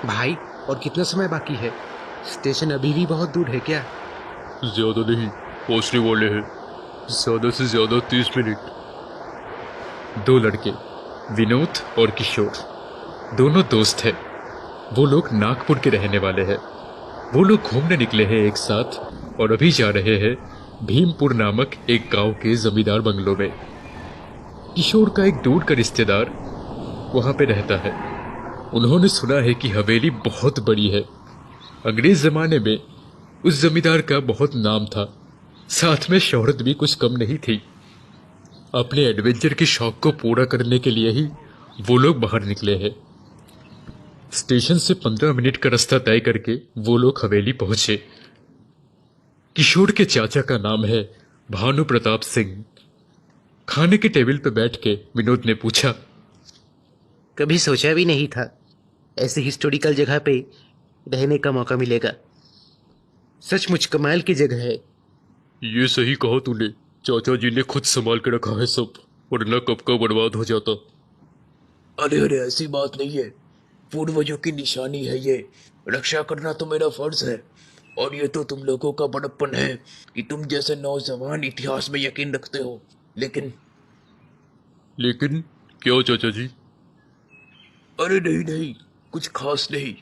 भाई, और कितना समय बाकी है? स्टेशन अभी भी बहुत दूर है क्या? ज्यादा नहीं, पहुंचने वाले हैं। ज्यादा से ज्यादा 30 मिनट। दो लड़के, विनोद और किशोर, दोनों दोस्त हैं। वो लोग नागपुर के रहने वाले हैं। वो लोग घूमने निकले हैं एक साथ और अभी जा रहे हैं भीमपुर नामक एक गांव के जमींदार बंगलों में। किशोर का एक दूर का रिश्तेदार वहां पे रहता है। उन्होंने सुना है कि हवेली बहुत बड़ी है। अंग्रेज जमाने में उस जमींदार का बहुत नाम था, साथ में शोहरत भी कुछ कम नहीं थी। अपने एडवेंचर के शौक को पूरा करने के लिए ही वो लोग बाहर निकले हैं। स्टेशन से 15 मिनट का रास्ता तय करके वो लोग हवेली पहुंचे। किशोर के चाचा का नाम है भानु प्रताप सिंह। खाने के टेबल पर बैठ के विनोद ने पूछा, कभी सोचा भी नहीं था ऐसी हिस्टोरिकल जगह पे रहने का मौका मिलेगा। सचमुच कमाल की जगह है। ये सही कहा तूने। चाचा जी ने खुद संभाल के रखा है सब, वरना कब का बर्बाद हो जाता। अरे अरे, ऐसी बात नहीं है। पूर्वजों की निशानी है ये। रक्षा करना तो मेरा फर्ज है। और ये तो तुम लोगों का बड़प्पन है कि तुम जैसे नौजवान इतिहास में यकीन रखते हो। लेकिन लेकिन क्या चाचा जी? अरे नहीं नहीं, कुछ खास नहीं।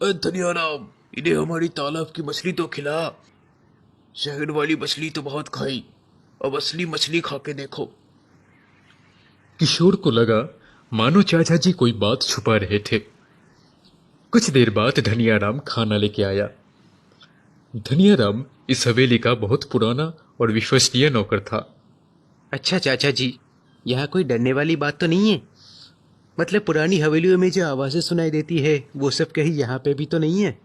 अरे धनियाराम, इन्हें हमारी तालाब की मछली तो खिला। शहर वाली मछली तो बहुत खाई, अब असली मछली खा के देखो। किशोर को लगा मानो चाचा जी कोई बात छुपा रहे थे। कुछ देर बाद धनियाराम खाना लेके आया। धनियाराम इस हवेली का बहुत पुराना और विश्वसनीय नौकर था। अच्छा चाचा जी, यहाँ कोई डरने वाली बात तो नहीं है? मतलब पुरानी हवेलियों में जो आवाज़ें सुनाई देती है वो सब कहीं यहाँ पे भी तो नहीं है?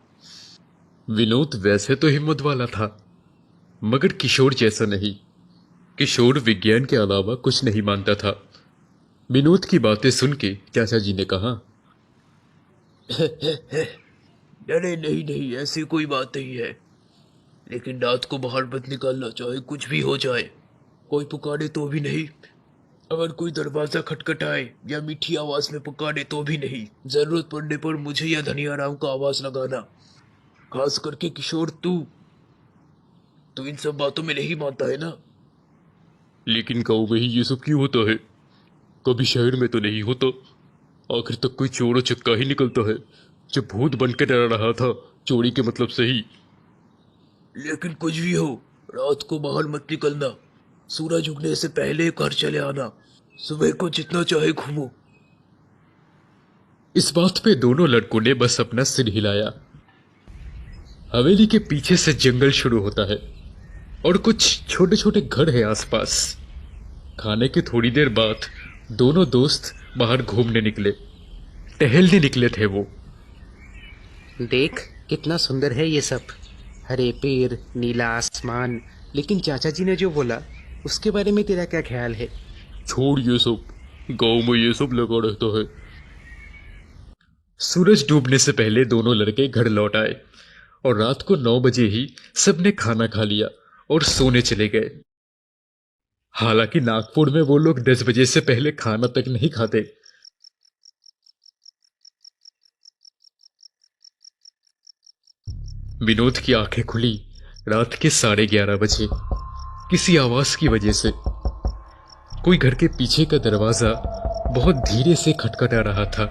विनोद वैसे तो हिम्मत वाला था, मगर किशोर जैसा नहीं। किशोर विज्ञान के अलावा कुछ नहीं मानता था। विनोद की बातें सुन के चाचा जी ने कहा, अरे नहीं नहीं, ऐसी कोई बात नहीं है। लेकिन रात को बाहर मत निकालना, चाहे कुछ भी हो जाए। कोई पुकारे तो भी नहीं। अगर कोई दरवाजा खटखटाए या मीठी आवाज में पुकारे तो भी नहीं। जरूरत पड़ने पर मुझे या धनियाराम को आवाज लगाना। खास करके किशोर, तू इन सब बातों में नहीं मानता है ना? लेकिन गाँव में ही ये सब क्यों होता है? कभी शहर में तो नहीं होता। आखिर तक कोई चोर चक्का ही निकलता है जो भूत बन के डरा रहा था, चोरी के मतलब से ही। लेकिन कुछ भी हो, रात को बाहर मत निकलना। सूरज उगने से पहले घर चले आना। सुबह को जितना चाहे घूमो। इस बात पे दोनों लड़कों ने बस अपना सिर हिलाया। हवेली के पीछे से जंगल शुरू होता है और कुछ छोटे छोटे घर है आसपास। खाने के थोड़ी देर बाद दोनों दोस्त बाहर घूमने निकले। टहलने निकले थे वो। देख कितना सुंदर है ये सब, हरे पेड़, नीला आसमान। लेकिन चाचा जी ने जो बोला उसके बारे में तेरा क्या ख्याल है? छोड़ ये सब, गांव में ये सब लगा रहता है। सूरज डूबने से पहले दोनों लड़के घर लौट आए और रात को 9 बजे ही सबने खाना खा लिया और सोने चले गए। हालांकि नागपुर में वो लोग 10 बजे से पहले खाना तक नहीं खाते। विनोद की आंखें खुली रात के 11:30 बजे किसी आवाज की वजह से। कोई घर के पीछे का दरवाजा बहुत धीरे से खटखटा रहा था,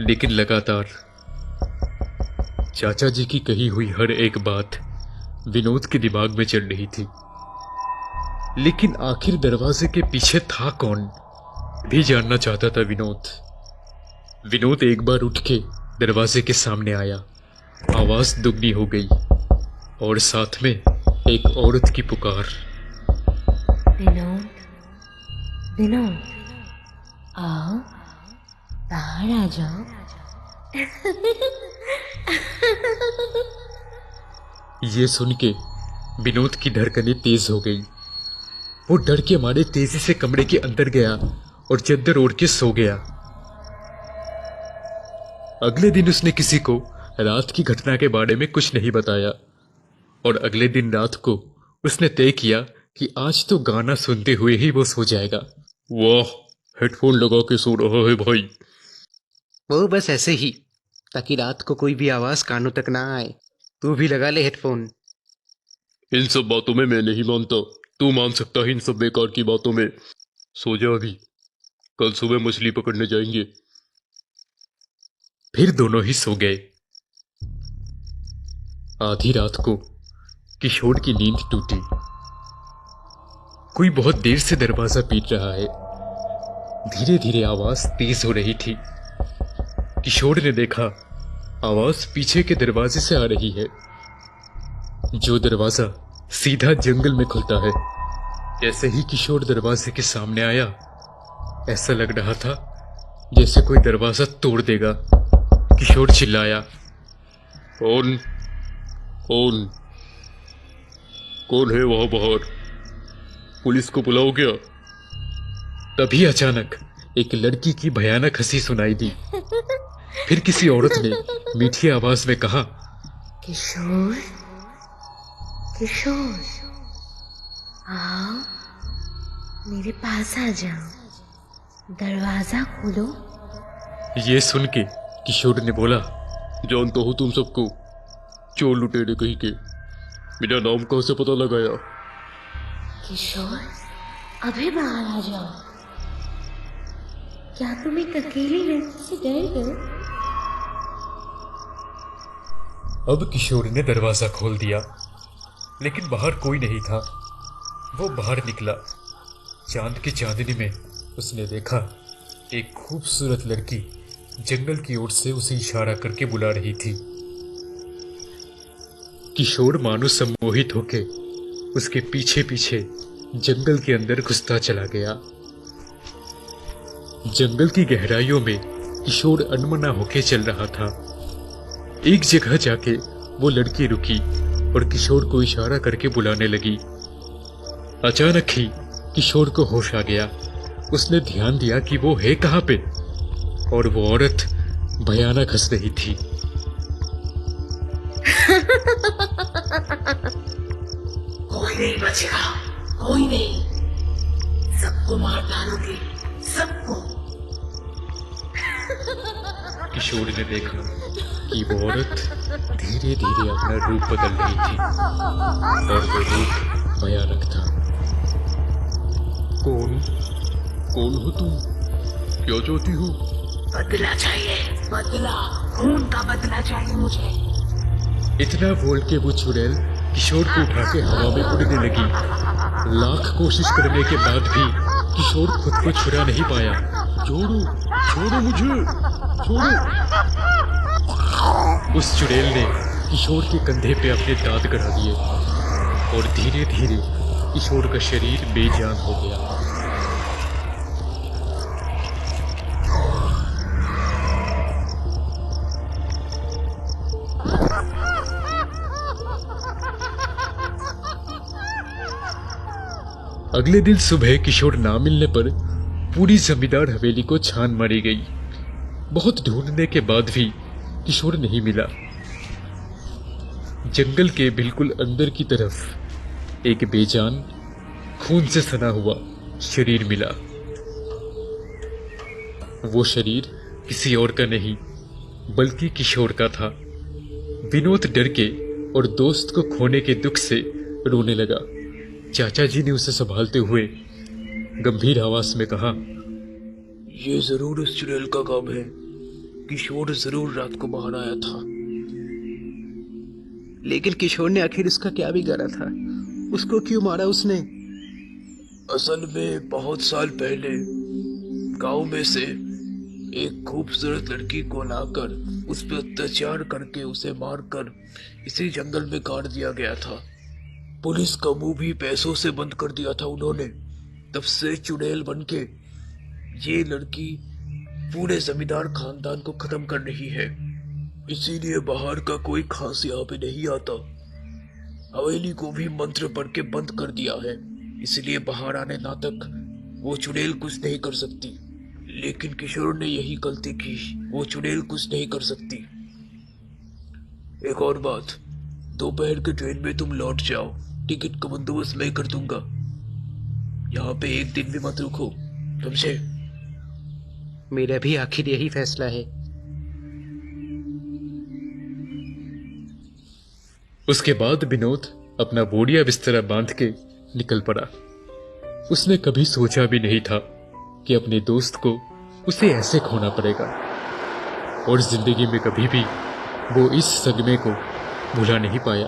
लेकिन लगातार। चाचा जी की कही हुई हर एक बात विनोद के दिमाग में चल रही थी। लेकिन आखिर दरवाजे के पीछे था कौन भी जानना चाहता था विनोद। विनोद एक बार उठ के दरवाजे के सामने आया। आवाज दुगनी हो गई और साथ में एक औरत की पुकार। विनोद, विनोद, आओ, बाहर आ जाओ। ये सुन के विनोद की धड़कनें तेज हो गई। वो डर के मारे तेजी से कमरे के अंदर गया और चद्दर ओढ़ के सो गया। अगले दिन उसने किसी को रात की घटना के बारे में कुछ नहीं बताया। और अगले दिन रात को उसने तय किया कि आज तो गाना सुनते हुए ही वो सो जाएगा। वाह, हेडफोन लगा के सो रहा है भाई। वो बस ऐसे ही, ताकि रात को कोई भी आवाज कानों तक ना आए। तू भी लगा ले हेडफोन। इन सब बातों में मैं नहीं मानता। तू मान सकता है इन सब बेकार की बातों में। सो जा अभी, कल सुबह मछली पकड़ने जाएंगे। फिर दोनों ही सो गए। आधी रात को किशोर की नींद टूटी। कोई बहुत देर से दरवाजा पीट रहा है। धीरे धीरे आवाज तेज हो रही थी। किशोर ने देखा आवाज पीछे के दरवाजे से आ रही है, जो दरवाजा सीधा जंगल में खुलता है। जैसे ही किशोर दरवाजे के सामने आया, ऐसा लग रहा था जैसे कोई दरवाजा तोड़ देगा। किशोर चिल्लाया, कौन कौन कौन है वहां बाहर? पुलिस को बुलाओ क्या? तभी अचानक एक लड़की की भयानक हंसी सुनाई दी। फिर किसी औरत ने मीठी आवाज में कहा, किशोर, किशोर, आओ मेरे पास आ जाओ, दरवाजा खोलो। ये सुन के किशोर ने बोला, जानता हूँ तुम सबको, चोर लुटेरे कहीं के। मेरा नाम कहाँ से पता लगाया? किशोर, अभी बाहर आ जाओ। क्या तुम एक अकेली लड़की से डर गए? अब किशोर ने दरवाजा खोल दिया, लेकिन बाहर कोई नहीं था। वो बाहर निकला। चांद की चांदनी में उसने देखा एक खूबसूरत लड़की जंगल की ओर से उसे इशारा करके बुला रही थी। किशोर मानो सम्मोहित होके उसके पीछे पीछे जंगल के अंदर घुसता चला गया। जंगल की गहराइयों में किशोर अनमना होके चल रहा था। एक जगह जाके वो लड़की रुकी और किशोर को इशारा करके बुलाने लगी। अचानक ही किशोर को होश आ गया। उसने ध्यान दिया कि वो है कहाँ पे, और वो औरत भयानक हंस रही थी। कोई नहीं बचेगा, कोई नहीं, सबको मार डालोगे, सबको। किशोर ने देखा कि वो औरत धीरे धीरे अपना रूप बदल रही थी, और वो रूप भयानक था। कौन कौन हो तुम? क्या चाहती हो? बदला चाहिए, बदला, खून का बदला चाहिए मुझे। इतना बोल के वो चुड़ैल किशोर को उठा के हवा में उड़ने लगी। लाख कोशिश करने के बाद भी किशोर खुद को छुड़ा नहीं पाया। छोड़ो, छोड़ो मुझे, छोड़ो। उस चुड़ैल ने किशोर के कंधे पे अपने दांत गड़ा दिए, और धीरे धीरे किशोर का शरीर बेजान हो गया। अगले दिन सुबह किशोर ना मिलने पर पूरी जमींदार हवेली को छान मारी गई। बहुत ढूंढने के बाद भी किशोर नहीं मिला। जंगल के बिल्कुल अंदर की तरफ एक बेजान, खून से सना हुआ शरीर मिला। वो शरीर किसी और का नहीं, बल्कि किशोर का था। विनोद डर के और दोस्त को खोने के दुख से रोने लगा। चाचा जी ने उसे संभालते हुए गंभीर आवाज में कहा, ये जरूर उस चुड़ैल का काम है। किशोर जरूर रात को बाहर आया था। लेकिन किशोर ने आखिर उसका क्या बिगाड़ा था? उसको क्यों मारा उसने? असल में बहुत साल पहले गांव में से एक खूबसूरत लड़की को लाकर उस पर अत्याचार करके उसे मारकर इसी जंगल में गाड़ दिया गया था। पुलिस का मुंह भी पैसों से बंद कर दिया था उन्होंने। तब से चुड़ैल बनके ये लड़की पूरे जमींदार खानदान को खत्म कर रही है। इसीलिए बाहर का कोई खास यहाँ पे नहीं आता। हवेली को भी मंत्र पढ़ के बंद कर दिया है, इसलिए बाहर आने ना तक वो चुड़ैल कुछ नहीं कर सकती। लेकिन किशोर ने यही गलती की, वो चुड़ैल कुछ नहीं कर सकती। एक और बात, दोपहर के ट्रेन में तुम लौट जाओ, टिकट का बंदोबस्त मैं कर दूंगा। यहाँ पे एक दिन भी मत रुको, समझे? मेरा भी आखिर यही फैसला है। उसके बाद विनोद अपना बोरिया बिस्तरा बांध के निकल पड़ा। उसने कभी सोचा भी नहीं था कि अपने दोस्त को उसे ऐसे खोना पड़ेगा, और जिंदगी में कभी भी वो इस सदमे को भुला नहीं पाया।